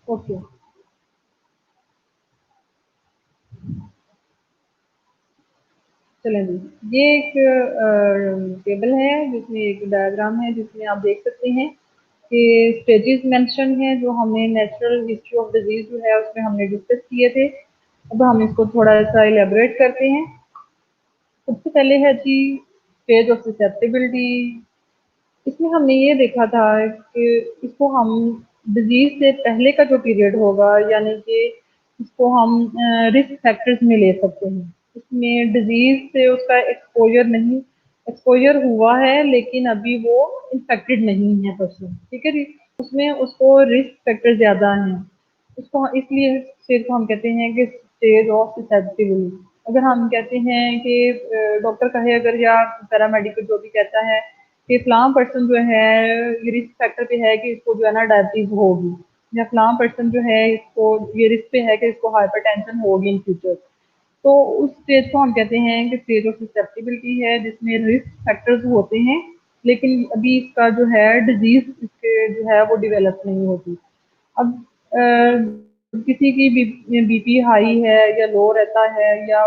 ओके, चलें जी। ये एक टेबल है जिसमें एक डायग्राम है जिसमें आप देख सकते हैं कि स्टेजेस मेंशन हैं जो हमने नेचुरल हिस्ट्री ऑफ डिजीज जो है उसमें हमने डिस्कस किए थे। अब हम इसको थोड़ा सा इलेबोरेट करते हैं। सबसे पहले है जी स्टेज ऑफ ससेप्टिबिलिटी। इसमें हमने ये देखा था कि इसको हम डिजीज से पहले का जो पीरियड होगा, यानी कि इसको हम रिस्क फैक्टर्स में ले सकते हैं। इसमें डिजीज से उसका एक्सपोजर नहीं, एक्सपोजर हुआ है लेकिन अभी वो इन्फेक्टेड नहीं है पर्सन, ठीक है जी। उसमें उसको रिस्क फैक्टर ज्यादा हैं, उसको इसलिए स्टेज को हम कहते हैं कि स्टेज ऑफ ससेप्टिबिलिटी। अगर हम कहते हैं कि डॉक्टर कहे अगर, या पैरामेडिकल जो भी कहता है कि फलां पर्सन जो है ये रिस्क फैक्टर पे है कि इसको जो है ना डायबिटीज होगी, या फलां पर्सन जो है इसको ये रिस्क पे है कि इसको हाइपरटेंशन होगी इन फ्यूचर, तो उस स्टेज को हम कहते हैं कि स्टेज ऑफ ससेप्टिबिलिटी है जिसमें रिस्क फैक्टर्स होते हैं लेकिन अभी इसका जो है डिजीज इसके जो है वो डेवलप नहीं होती। अब किसी की बीपी हाई है या लो रहता है या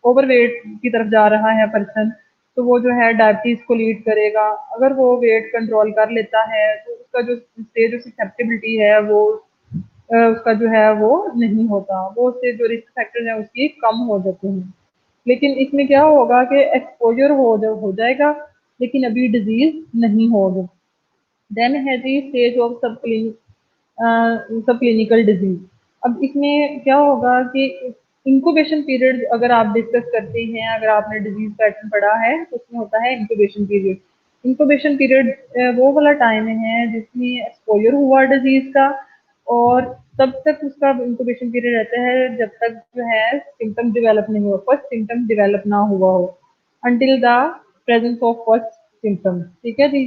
ओवरवेट की तरफ जा रहा है पर्सन, तो वो जो है डायबिटीज को लीड करेगा। अगर वो वेट कंट्रोल कर लेता है तो उसका जो स्टेज ऑफ ससेप्टेबिलिटी है वो उसका जो है वो नहीं होता, वो उससे जो रिस्क फैक्टर है उसकी कम हो जाते हैं। लेकिन इसमें क्या होगा कि एक्सपोजर हो जाएगा लेकिन अभी डिजीज नहीं होगी। देन है जी स्टेज ऑफ सब क्लिनिकल डिजीज। अब इसमें क्या होगा कि इंक्यूबेशन पीरियड अगर आप डिस्कस करते हैं, अगर आपने डिजीज पैटर्न पढ़ा है तो उसमें होता है इंक्यूबेशन पीरियड। इंक्यूबेशन पीरियड वो वाला टाइम है जिसमें एक्सपोजर हुआ डिजीज का, और तब तक उसका इंक्यूबेशन पीरियड रहता है जब तक जो है सिम्टम डेवलप नहीं हुआ, फर्स्ट सिम्टम डेवलप ना हुआ हो, until the presence of first symptom. ठीक है जी,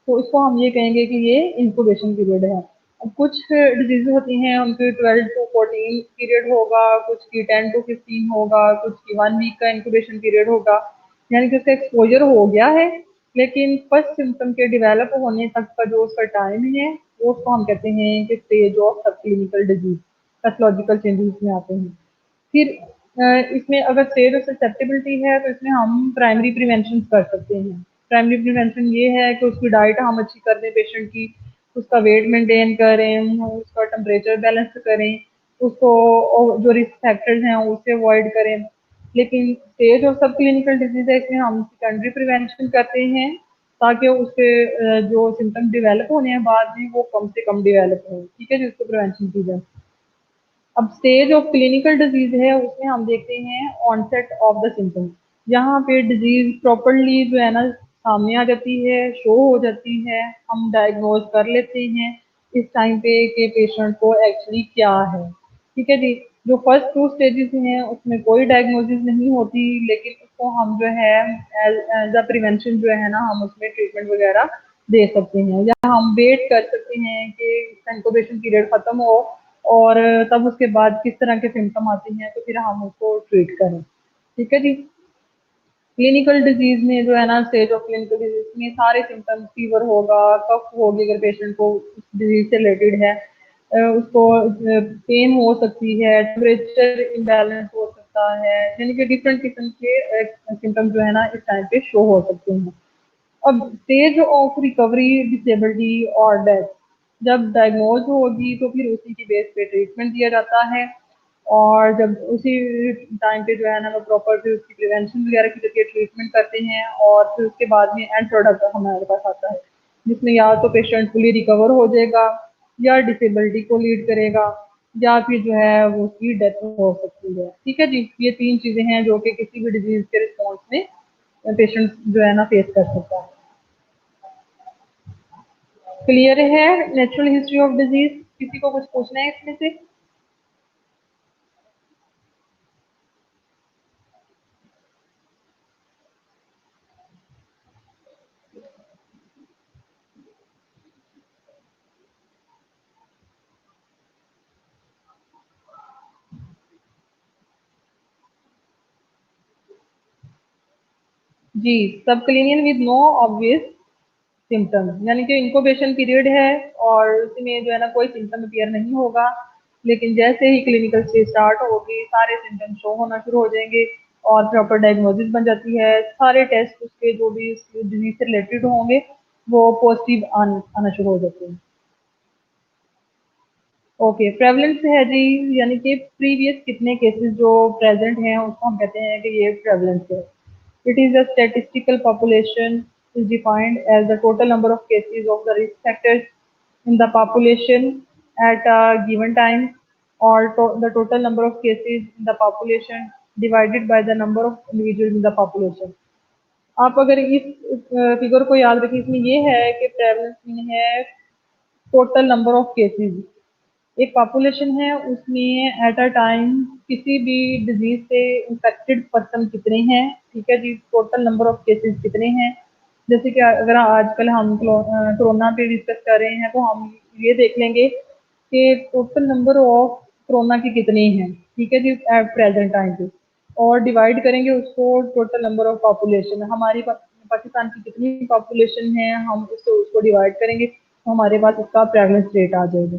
तो इसको हम ये कहेंगे कि ये इंक्यूबेशन पीरियड है। अब कुछ डिजीज होती हैं उनकी 12 टू 14 पीरियड होगा, कुछ की 10 टू 15 होगा, कुछ की 1 वीक का इंक्यूबेशन पीरियड होगा। यानी कि उसका एक्सपोजर हो गया है लेकिन फर्स्ट सिम्टम के डेवलप होने तक का जो उसका टाइम है वो उसको हम कहते हैं कि स्टेज ऑफ सब क्लिनिकल डिजीज, पैथोलॉजिकल चेंजेस में आते हैं। फिर इसमें अगर स्टेज ऑफ ससेप्टेबिलिटी है तो इसमें हम प्राइमरी प्रिवेंशन कर सकते हैं। प्राइमरी प्रिवेंशन ये है कि उसकी डाइट हम अच्छी कर दें पेशेंट की, उसका वेट मेंटेन करें, उसका टेम्परेचर बैलेंस करें, उसको जो रिस्क फैक्टर्स हैं उससे अवॉइड करें। लेकिन स्टेज ऑफ सब क्लिनिकल डिजीज है इसमें हम सेकेंडरी प्रिवेंशन करते हैं ताकि उसके जो सिम्टम डेवलप होने हैं बाद में वो कम से कम डेवलप हो। ठीक है, जिसको प्रिवेंशन की जाए। अब स्टेज ऑफ क्लिनिकल डिजीज है उसमें हम देखते हैं ऑनसेट ऑफ द सिम्टम्स। यहाँ पे डिजीज प्रॉपरली जो है ना सामने आ जाती है, शो हो जाती है, हम डायग्नोज कर लेते हैं इस टाइम पे कि पेशेंट को एक्चुअली क्या है। ठीक है जी, जो फर्स्ट टू स्टेजेस हैं उसमें कोई डायग्नोसिस नहीं होती, लेकिन उसको हम जो है एज अ प्रिवेंशन जो है ना हम उसमें ट्रीटमेंट वगैरह दे सकते हैं, या हम वेट कर सकते हैं कि इंक्यूबेशन पीरियड खत्म हो और तब उसके बाद किस तरह के सिम्टम आते हैं तो फिर हम उसको ट्रीट करें। ठीक है जी। क्लिनिकल डिजीज में जो है ना स्टेज ऑफ क्लिनिकल डिजीज में सारे सिम्टम्स, फीवर होगा, कफ होगी अगर पेशेंट को डिजीज से रिलेटेड है, उसको पेन हो सकती है, टेम्परेचर इम्बैलेंस हो सकता है, यानी कि डिफरेंट किस्म के सिम्टम्स जो है ना इस टाइम पे शो हो सकते हैं। अब स्टेज ऑफ रिकवरी डिसेबिलिटी और डेथ जब डायग्नोज होगी तो फिर उसी की बेस पे ट्रीटमेंट दिया जाता है, और जब उसी टाइम पे जो है ना वो प्रॉपर फिर उसकी प्रिवेंशन वगैरह की जरिए ट्रीटमेंट करते हैं, और फिर उसके बाद में एंड प्रोडक्ट हमारे पास आता है जिसमें या तो पेशेंट फुली रिकवर हो जाएगा या डिसेबिलिटी को लीड करेगा या फिर जो है वो उसकी डेथ हो सकती है। ठीक है जी, ये तीन चीजें हैं जो कि किसी भी डिजीज के रिस्पॉन्स में पेशेंट जो है ना फेस कर सकता है। क्लियर है नेचुरल हिस्ट्री ऑफ डिजीज? किसी को कुछ पूछना है इसमें से? जी, सब क्लिनियल विद नो ऑब्वियस सिम्टम्स, यानी कि इंक्यूबेशन पीरियड है और उसमें जो है ना कोई सिम्टम अपीयर नहीं होगा, लेकिन जैसे ही क्लिनिकल स्टेज स्टार्ट होगी सारे सिम्टम शो होना शुरू हो जाएंगे और प्रॉपर डायग्नोसिस बन जाती है। सारे टेस्ट उसके जो भी डिजीज से रिलेटेड होंगे वो पॉजिटिव आना शुरू हो जाते हैं। ओके, प्रेवलेंस है जी, यानी कि प्रीवियस कितने केसेस जो प्रेजेंट हैं उसको हम कहते हैं कि ये प्रेवलेंस है। It is a statistical population is defined as the total number of cases of the risk factors in the population at a given time, or the total number of cases in the population divided by the number of individuals in the population। आप अगर इस figure को याद रखें, इसमें ये है कि प्रेवलेंस में है टोटल नंबर ऑफ केसेस। एक पॉपुलेशन है उसमें एट अ टाइम किसी भी डिजीज से इन्फेक्टेड पर्सन कितने हैं, ठीक है जी, टोटल नंबर ऑफ केसेस कितने हैं। जैसे कि अगर आजकल हम कोरोना पे डिस्कस कर रहे हैं तो हम ये देख लेंगे कि टोटल नंबर ऑफ कोरोना के कितने हैं, ठीक है जी, एट प्रेजेंट टाइम पे, और डिवाइड करेंगे उसको टोटल नंबर ऑफ पॉपुलेशन हमारी पाकिस्तान की कितनी पॉपुलेशन है, हम उसको डिवाइड करेंगे तो हमारे पास उसका प्रेवलेंस रेट आ जाएगा।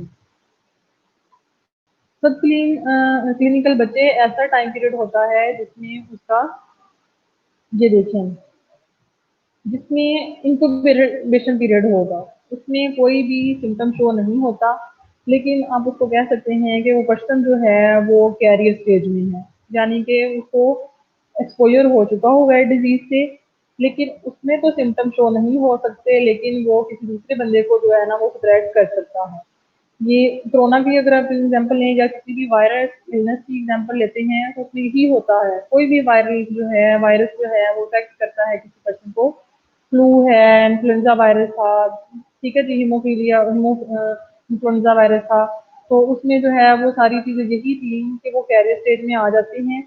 सब क्लिनिकल बच्चे ऐसा टाइम पीरियड होता है जिसमें उसका, ये देखें, जिसमें इंक्यूबेशन पीरियड होगा, उसमें कोई भी सिम्टम शो नहीं होता, लेकिन आप उसको कह सकते हैं कि वो पर्सन जो है वो कैरियर स्टेज में है, यानी कि उसको एक्सपोजर हो चुका होगा है डिजीज से, लेकिन उसमें तो सिम्टम शो नहीं हो सकते, लेकिन वो किसी दूसरे बंदे को जो है ना वो स्प्रेड कर सकता है। ये कोरोना की अगर आप एग्जांपल लें या किसी भी वायरस इलनेस की एग्जांपल लेते हैं तो उसमें यही होता है, कोई भी वायरल जो है वायरस जो है वो अफेक्ट करता है किसी पर्सन को। फ्लू है, इन्फ्लुएंजा वायरस था, ठीक है जी, हीमोफीलिया इन्फ्लुएंजा वायरस था, तो उसमें जो है वो सारी चीजें यही थी कि वो कैरियर स्टेज में आ जाती हैं।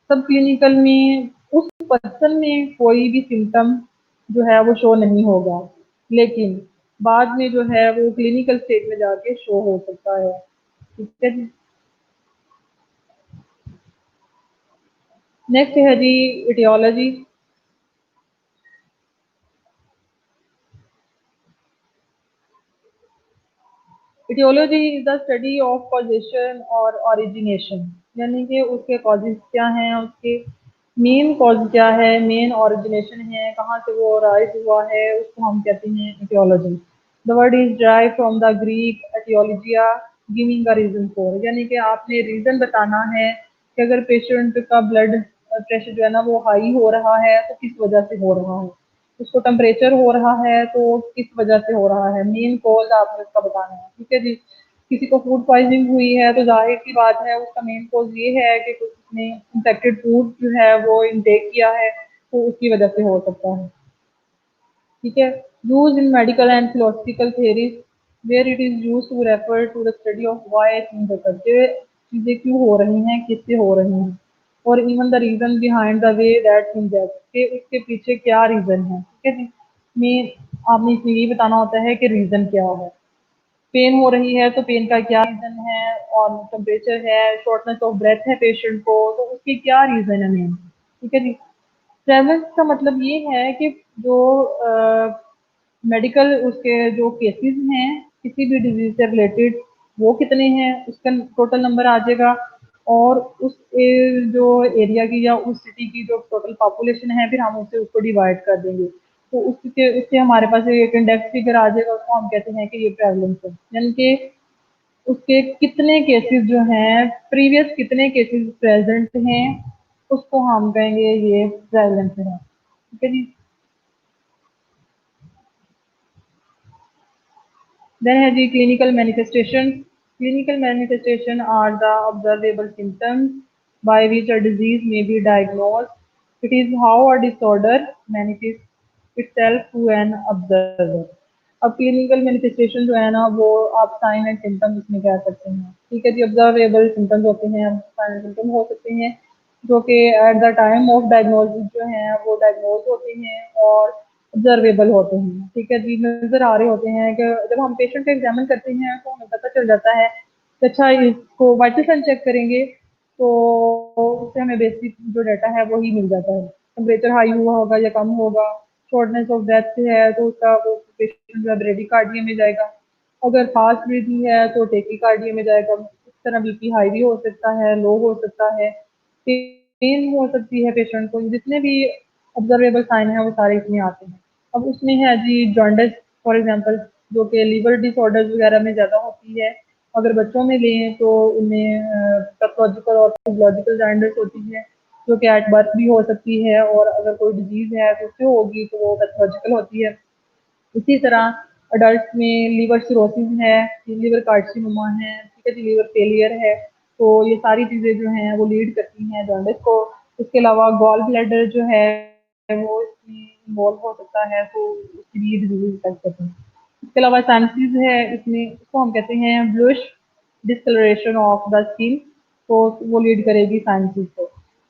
सब क्लिनिकल में उस पर्सन में कोई भी सिम्टम जो है वो शो नहीं होगा, लेकिन बाद में जो है वो क्लिनिकल स्टेज में जाके शो हो सकता है। ठीक है जी। नेक्स्ट है जी etiology. Etiology is the study of causation और ओरिजिनेशन, यानी कि उसके कॉजेज क्या हैं, उसके मेन कॉज क्या है, मेन ओरिजिनेशन है, कहाँ से वो राइज हुआ है, उसको हम कहते हैं etiology. The word is drive from the Greek aetiologia, giving a reason for, यानी कि आपने रीजन बताना है कि अगर पेशेंट का ब्लड प्रेशर जो है ना वो हाई हो रहा है तो किस वजह से हो रहा है, उसको टेम्परेचर हो रहा है तो किस वजह से हो रहा है, मेन कॉज आपने उसका बताना है। ठीक है जी। किसी को फूड पॉइजनिंग हुई है तो जाहिर सी बात है उसका मेन कॉज ये है कि कुछ उसने इन्फेक्टेड फूड जो है वो इनटेक किया है, तो उसकी वजह से हो सकता है। ठीक है। Use in medical and philosophical theories where it is use to refer to the study of why things occur, ये चीजें क्यों हो रही हैं, किससे हो रही हैं, और even the reason behind the way that things are, कि उसके पीछे क्या रीजन है। ठीक है जी। में आपने इसमें ये बताना होता है कि रीजन क्या है। पेन हो रही है तो पेन का क्या रीजन है, और टेम्परेचर है, शॉर्टनेस ऑफ ब्रेथ है पेशेंट को, तो उसके क्या रीजन है मेन। ठीक है जी। प्रेवलेंस का मतलब ये है कि जो मेडिकल उसके जो केसेस हैं किसी भी डिजीज से रिलेटेड, वो कितने हैं, उसका टोटल नंबर आ जाएगा, और उस जो एरिया की या उस सिटी की जो टोटल पॉपुलेशन है फिर हम उससे उसको डिवाइड कर देंगे, तो उसके उससे हमारे पास एक इंडेक्स फिगर आ जाएगा, उसको हम कहते हैं कि ये प्रेवलेंस है, यानी कि उसके कितने केसेस जो हैं, प्रीवियस कितने केसेस प्रेजेंट हैं, उसको हम कहेंगे ये प्रेवलेंस है। ठीक है जी। Then has the clinical manifestations. Clinical manifestation are the observable symptoms by which a disease may be diagnosed. It is how a disorder manifests itself to an observer. अब clinical manifestation जो है ना वो आप sign and symptoms इसमें कह सकते हैं। ठीक है जी। ऑब्जर्वेबल सिम्टम्स होते हैं, साइन एंड सिम्टम हो सकते हैं जो कि at the time of diagnosis जो है वो डायग्नोज होते हैं और ऑब्जर्वेबल होते हैं। ठीक है जी। नज़र आ रहे होते हैं कि जब हम पेशेंट को एग्जामिन करते हैं तो हमें पता चल जाता है कि अच्छा इसको वाइटल साइन चेक करेंगे तो उससे हमें बेसिक जो डाटा है वही मिल जाता है। टेम्परेचर हाई हुआ होगा या कम होगा, शॉर्टनेस ऑफ ब्रेथ है तो उसका वो पेशेंट जो है ब्रेडिकार्डिया में जाएगा, अगर फास्ट ब्रीथिंग है तो टेकिकार्डिया में जाएगा। इस तरह बीपी हाई भी हो सकता है, लो हो सकता है, पेन हो सकती है पेशेंट को, जितने भी ऑब्जर्वेबल साइन है वो सारे इसमें आते हैं। अब उसमें है जी जॉन्डिस फॉर एग्जांपल, जो कि लीवर डिसऑर्डर्स वगैरह में ज़्यादा होती है। अगर बच्चों में लें तो उनमें पैथोलॉजिकल और फिजियोलॉजिकल जॉन्डिस होती है, जो कि एट बर्थ भी हो सकती है, और अगर कोई डिजीज़ है तो उससे होगी तो वो पैथोलॉजिकल होती है। इसी तरह अडल्ट में लिवर सिरोसिस है, लिवर कार्सिनोमा है, ठीक है जी, लिवर फेलियर है, तो ये सारी चीज़ें जो हैं वो लीड करती हैं जॉन्डिस को। इसके अलावा गॉल ब्लैडर जो है वो इसमें इन्वॉल्व हो सकता है, तो उसकी भी डिजीज कर सकते हैं। इसके अलावा साइनसिस है, इसमें इसको हम कहते हैं bluish discoloration of the skin, तो वो लीड करेगी साइनसिस को।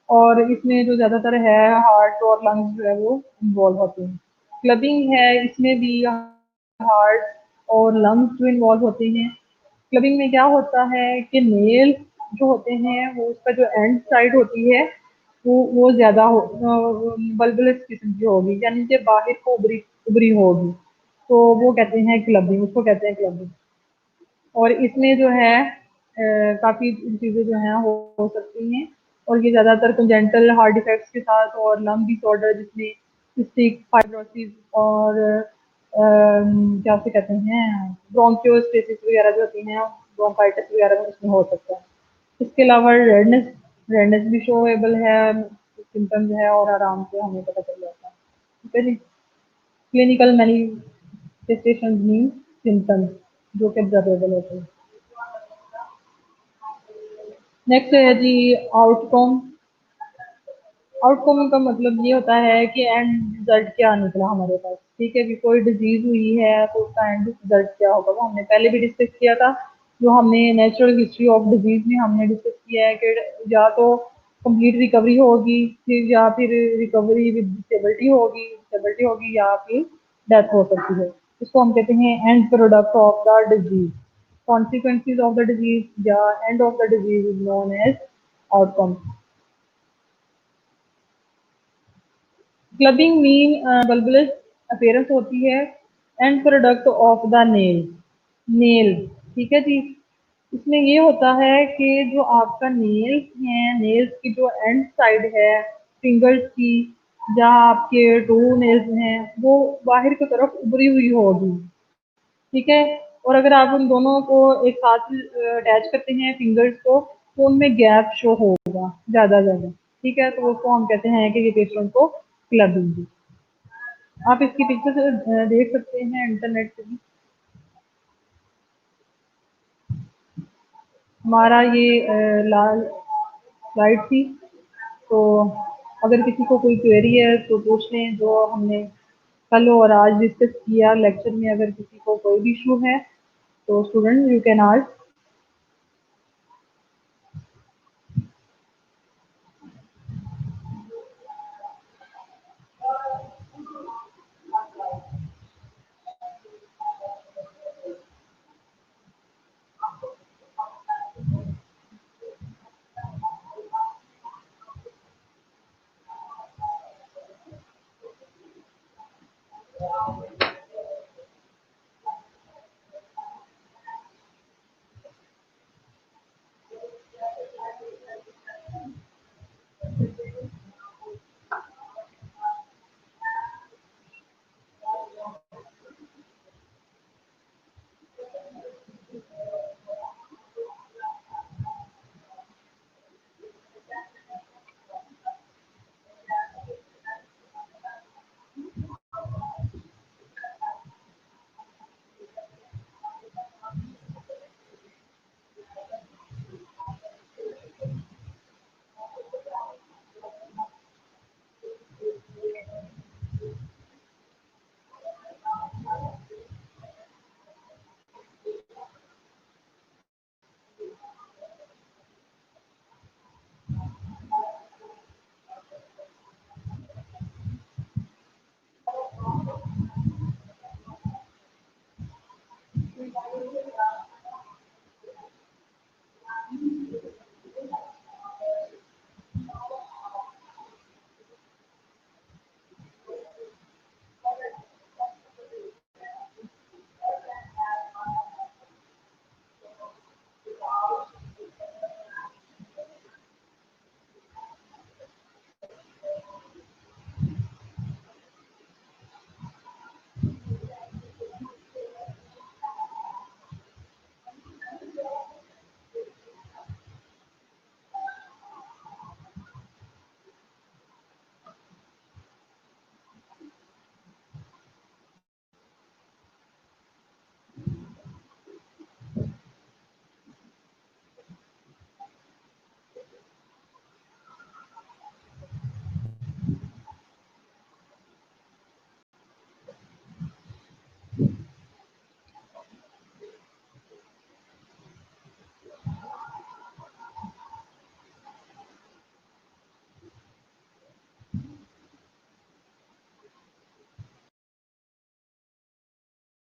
और इसमें जो ज़्यादातर है हार्ट और लंग्स जो है वो इन्वॉल्व होते हैं। क्लबिंग है, इसमें भी हार्ट और लंग्स जो इन्वॉल्व होते हैं। क्लबिंग में क्या होता है कि नेल जो होते हैं वो उसका जो एंड साइड होती है वो ज़्यादा बल्बुलस किस्म की होगी, यानी कि बाहर को उभरी उभरी होगी, तो वो कहते हैं क्लबिंग, उसको कहते हैं क्लबिंग। और इसमें जो है काफ़ी चीज़ें जो हैं हो सकती हैं, और ये ज़्यादातर कंजेंटल हार्ट डिफेक्ट्स के साथ और लंग डिसऑर्डर जिसमें सिस्टिक फाइब्रोसिस और क्या उसे कहते हैं ब्रोंकियोस्टेसिस वगैरह जो होती हैं, ब्रोंकाइटिस वगैरह उसमें हो सकता है। इसके अलावा रेडनेस रेडनेस भी शोएबल है, सिम्टम्स है और आराम से हमें पता चल जाता है। ठीक है जी। क्लिनिकल मैनिफेस्टेशन मीन सिम्टम्स जो कि ऑब्जर्वेबल होते हैं। नेक्स्ट है जी आउटकम। आउटकम का मतलब ये होता है कि एंड रिजल्ट क्या निकला हमारे पास। ठीक है कि कोई डिजीज हुई है तो उसका एंड रिजल्ट क्या होगा, वो हमने पहले भी डिस्कस किया था। जो हमने नेचुरल हिस्ट्री ऑफ डिजीज में हमने डिस्कस किया है कि या तो कंप्लीट रिकवरी होगी, फिर या फिर रिकवरी विद डिसेबिलिटी होगी या फिर डेथ हो सकती है। इसको हम कहते हैं end product of the disease. Consequences of the disease या end of the disease is known as outcome. Clubbing mean bulbous appearance होती है end product of the nail. ठीक है जी। इसमें ये होता है कि जो आपका नेल्स हैं, नेल्स की जो एंड साइड है फिंगर्स की, जहाँ आपके टू नेल्स हैं वो बाहर की तरफ उभरी हुई होगी। ठीक है। और अगर आप उन दोनों को एक साथ अटैच करते हैं फिंगर्स को, तो उनमें गैप शो होगा ज़्यादा। ठीक है, तो उसको हम कहते हैं कि ये पेशेंट को क्लबिंग। आप इसकी पिक्चर देख सकते हैं इंटरनेट पे भी। हमारा ये लाल स्लाइड थी, तो अगर किसी को कोई क्वेरी है तो पूछ लें। जो हमने कल और आज डिस्कस किया लेक्चर में, अगर किसी को कोई भी इशू है तो स्टूडेंट यू कैन आस्क।